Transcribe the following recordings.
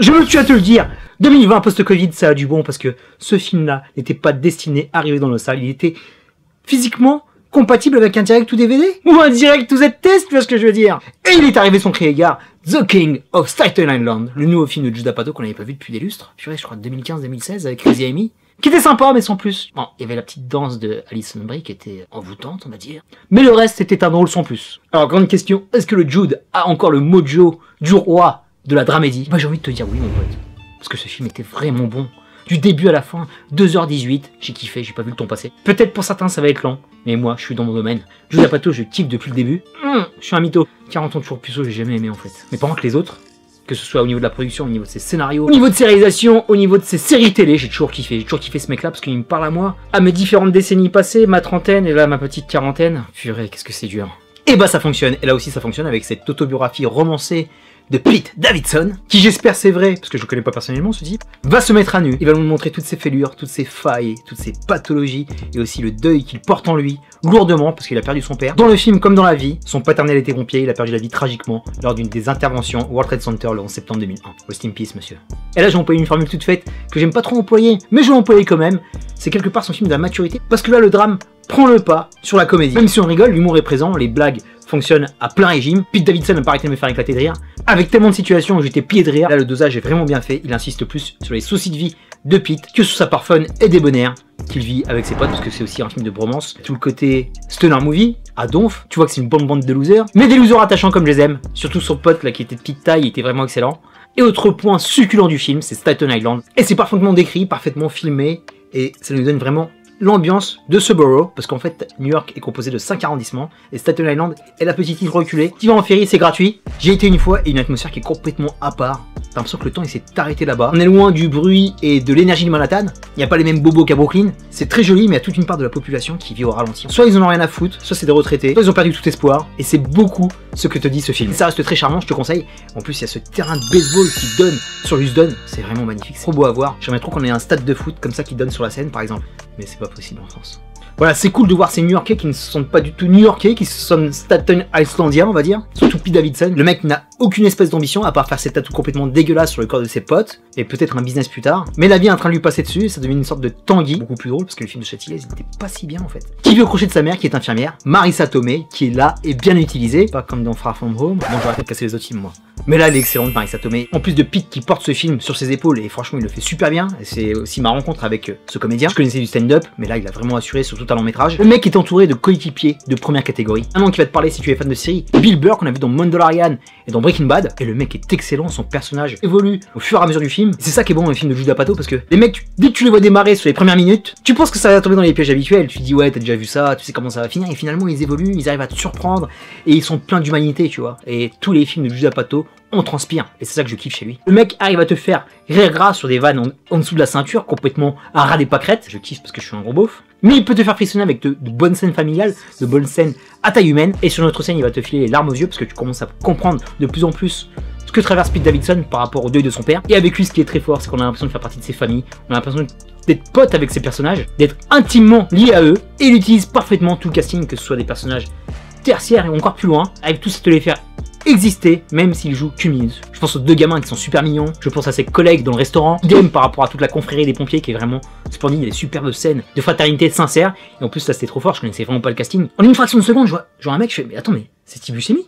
Je me tue à te le dire, 2020 post-Covid, ça a du bon parce que ce film-là n'était pas destiné à arriver dans nos salles. Il était physiquement compatible avec un direct ou DVD ou un direct ou Z-test, tu vois ce que je veux dire. Et il est arrivé son cri égard, The King of Staten Island, le nouveau film de Judd Apatow qu'on n'avait pas vu depuis des lustres. Je crois 2015-2016 avec Crazy Amy, qui était sympa mais sans plus. Bon, il y avait la petite danse de Alison Brie qui était envoûtante, on va dire. Mais le reste c'était un drôle sans plus. Alors grande question, est-ce que le Judd a encore le mojo du roi de la dramédie? Moi j'ai envie de te dire oui mon pote. Parce que ce film était vraiment bon. Du début à la fin, 2h18, j'ai kiffé, j'ai pas vu le temps passer. Peut-être pour certains ça va être lent, mais moi je suis dans mon domaine. Judd Apatow, je kiffe depuis le début. Je suis un mytho. 40 ans toujours puceau, j'ai jamais aimé en fait. Mais pendant que les autres, que ce soit au niveau de la production, au niveau de ses scénarios, au niveau de ses réalisations, au niveau de ses séries télé, j'ai toujours kiffé. J'ai toujours kiffé ce mec là parce qu'il me parle à moi, à mes différentes décennies passées, ma trentaine et là ma petite quarantaine. Purée, qu'est-ce que c'est dur. Et bah ça fonctionne, et là aussi ça fonctionne avec cette autobiographie romancée de Pete Davidson, qui j'espère c'est vrai, parce que je le connais pas personnellement ce type, va se mettre à nu. Il va nous montrer toutes ses fêlures, toutes ses failles, toutes ses pathologies, et aussi le deuil qu'il porte en lui, lourdement, parce qu'il a perdu son père. Dans le film comme dans la vie, son paternel était pompier, il a perdu la vie tragiquement lors d'une des interventions au World Trade Center le 11 septembre 2001. Rest in peace, monsieur. Et là j'ai employé une formule toute faite, que j'aime pas trop employer, mais je vais l'employer quand même. C'est quelque part son film de la maturité, parce que là le drame prend le pas sur la comédie. Même si on rigole, l'humour est présent, les blagues fonctionnent à plein régime. Pete Davidson n'a pas arrêté de me faire éclater de rire. Avec tellement de situations où j'étais plié de rire, là le dosage est vraiment bien fait. Il insiste plus sur les soucis de vie de Pete que sur sa part fun et débonnaire qu'il vit avec ses potes, parce que c'est aussi un film de bromance. Tout le côté stoner movie, à donf, tu vois que c'est une bonne bande de losers, mais des losers attachants comme je les aime. Surtout son pote là qui était de petite taille, il était vraiment excellent. Et autre point succulent du film, c'est Staten Island. Et c'est parfaitement décrit, parfaitement filmé, et ça nous donne vraiment l'ambiance de ce borough, parce qu'en fait New York est composé de 5 arrondissements et Staten Island est la petite île reculée. Tu vas en ferry, c'est gratuit. J'y ai été une fois et une atmosphère qui est complètement à part. T'as l'impression que le temps il s'est arrêté là-bas. On est loin du bruit et de l'énergie de Manhattan. Il n'y a pas les mêmes bobos qu'à Brooklyn. C'est très joli, mais il y a toute une part de la population qui vit au ralenti. Soit ils en ont rien à foutre, soit c'est des retraités, soit ils ont perdu tout espoir. Et c'est beaucoup ce que te dit ce film. Ça reste très charmant, je te conseille. En plus, il y a ce terrain de baseball qui donne sur Houston. C'est vraiment magnifique. C'est trop beau à voir. J'aimerais trop qu'on ait un stade de foot comme ça qui donne sur la Seine, par exemple. Mais c'est pas possible en France. Voilà, c'est cool de voir ces New-Yorkais qui ne se sentent pas du tout New-Yorkais, qui se sentent Staten Islandiens, on va dire. Surtout Pete Davidson. Le mec n'a aucune espèce d'ambition, à part faire ses tatous complètement dégueulasses sur le corps de ses potes, et peut-être un business plus tard. Mais la vie est en train de lui passer dessus, et ça devient une sorte de Tanguy, beaucoup plus drôle, parce que le film de Châtilliez, il était pas si bien en fait. Qui vit au crochet de sa mère, qui est infirmière, Marissa Tomei, qui est là et bien utilisée, pas comme dans Far From Home. Bon, j'aurais peut-être cassé les autres films, moi. Mais là, elle est excellente, Marissa Tomei. En plus de Pete qui porte ce film sur ses épaules, et franchement, il le fait super bien. Et c'est aussi ma rencontre avec ce comédien. Je connaissais du stand-up, mais là, il a vraiment assuré sur tout un long métrage. Le mec est entouré de coéquipiers de première catégorie. Un nom qui va te parler si tu es fan de série. Bill Burr, qu'on a vu dans Mandalorian et dans Breaking Bad. Et le mec est excellent, son personnage évolue au fur et à mesure du film. C'est ça qui est bon dans les films de Judd Apatow, parce que les mecs, dès que tu les vois démarrer sur les premières minutes, tu penses que ça va tomber dans les pièges habituels. Tu te dis, ouais, t'as déjà vu ça, tu sais comment ça va finir. Et finalement, ils évoluent, ils arrivent à te surprendre. Et ils sont pleins d'humanité, tu vois. Et tous les films de Judd Apatow, on transpire, et c'est ça que je kiffe chez lui. Le mec arrive à te faire rire gras sur des vannes en dessous de la ceinture, complètement à ras des pâquerettes. Je kiffe parce que je suis un gros beauf. Mais il peut te faire frissonner avec de bonnes scènes familiales, de bonnes scènes à taille humaine. Et sur notre scène, il va te filer les larmes aux yeux parce que tu commences à comprendre de plus en plus ce que traverse Pete Davidson par rapport au deuil de son père. Et avec lui, ce qui est très fort, c'est qu'on a l'impression de faire partie de ses familles. On a l'impression d'être pote avec ses personnages, d'être intimement lié à eux. Et il utilise parfaitement tout le casting, que ce soit des personnages tertiaires et encore plus loin, avec tous à te les faire exister, même s'il joue qu'une minute. Je pense aux deux gamins qui sont super mignons, je pense à ses collègues dans le restaurant, idem par rapport à toute la confrérie des pompiers qui est vraiment splendide, il y a des superbes scènes de fraternité sincère, et en plus là c'était trop fort, je connaissais vraiment pas le casting. En une fraction de seconde, je vois un mec, je fais mais attends, mais c'est Steve Buscemi.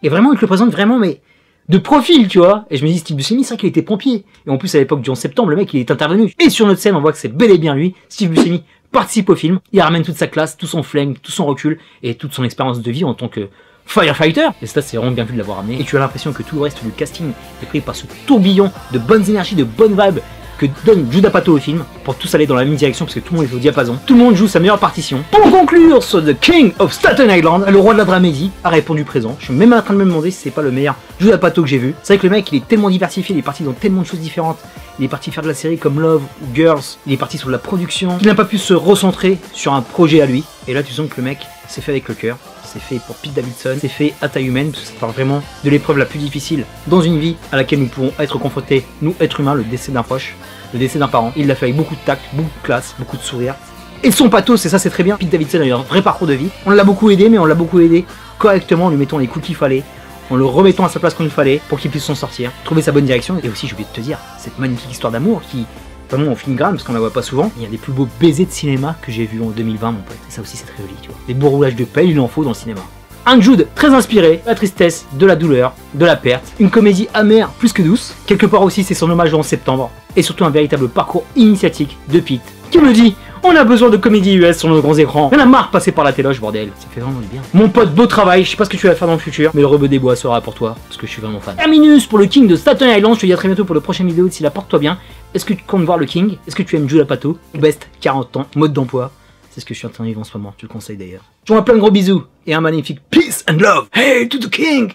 Et vraiment il te le présente vraiment mais de profil, tu vois. Et je me dis Steve Buscemi, c'est vrai qu'il était pompier. Et en plus à l'époque du 11 septembre, le mec il est intervenu. Et sur notre scène, on voit que c'est bel et bien lui, Steve Buscemi participe au film, il ramène toute sa classe, tout son flingue, tout son recul et toute son expérience de vie en tant que firefighter, et ça c'est vraiment bien vu de l'avoir amené, et tu as l'impression que tout le reste du casting est pris par ce tourbillon de bonnes énergies, de bonnes vibes que donne Judd Apatow au film, pour tous aller dans la même direction parce que tout le monde est au diapason, tout le monde joue sa meilleure partition. Pour conclure sur The King of Staten Island, le roi de la dramédie a répondu présent. Je suis même en train de me demander si c'est pas le meilleur Judd Apatow que j'ai vu. C'est vrai que le mec il est tellement diversifié, il est parti dans tellement de choses différentes. Il est parti faire de la série comme Love ou Girls, il est parti sur de la production, il n'a pas pu se recentrer sur un projet à lui. Et là tu sens que le mec c'est fait avec le cœur, c'est fait pour Pete Davidson, c'est fait à taille humaine, parce que ça parle vraiment de l'épreuve la plus difficile dans une vie à laquelle nous pouvons être confrontés, nous êtres humains, le décès d'un proche, le décès d'un parent. Il l'a fait avec beaucoup de tact, beaucoup de classe, beaucoup de sourire. Et son pathos, c'est ça, c'est très bien. Pete Davidson a eu un vrai parcours de vie. On l'a beaucoup aidé, mais on l'a beaucoup aidé correctement en lui mettant les coups qu'il fallait, en le remettant à sa place comme il fallait pour qu'il puisse s'en sortir, trouver sa bonne direction. Et aussi, j'ai oublié de te dire, cette magnifique histoire d'amour qui, vraiment en filigrane, parce qu'on la voit pas souvent, il y a des plus beaux baisers de cinéma que j'ai vu en 2020, mon pote. Et ça aussi, c'est très joli, tu vois. Des beaux roulages de pelle, il en faut dans le cinéma. Un Jude très inspiré, de la tristesse, de la douleur, de la perte, une comédie amère plus que douce. Quelque part aussi, c'est son hommage au 11 septembre. Et surtout un véritable parcours initiatique de Pete, qui me dit: on a besoin de comédie US sur nos grands écrans. On a marre de passer par la téloche, bordel. Ça fait vraiment du bien. Mon pote, beau travail. Je sais pas ce que tu vas faire dans le futur, mais le rebeu des bois sera pour toi, parce que je suis vraiment fan. Terminus pour le King de Staten Island. Je te dis à très bientôt pour la prochaine vidéo. D'ici là, porte-toi bien. Est-ce que tu comptes voir le King? Est-ce que tu aimes Jude Apatow? Best 40 ans, mode d'emploi. C'est ce que je suis en train de vivre en ce moment. Je te le conseille d'ailleurs. Je vous fais plein de gros bisous et un magnifique peace and love. Hey to the King!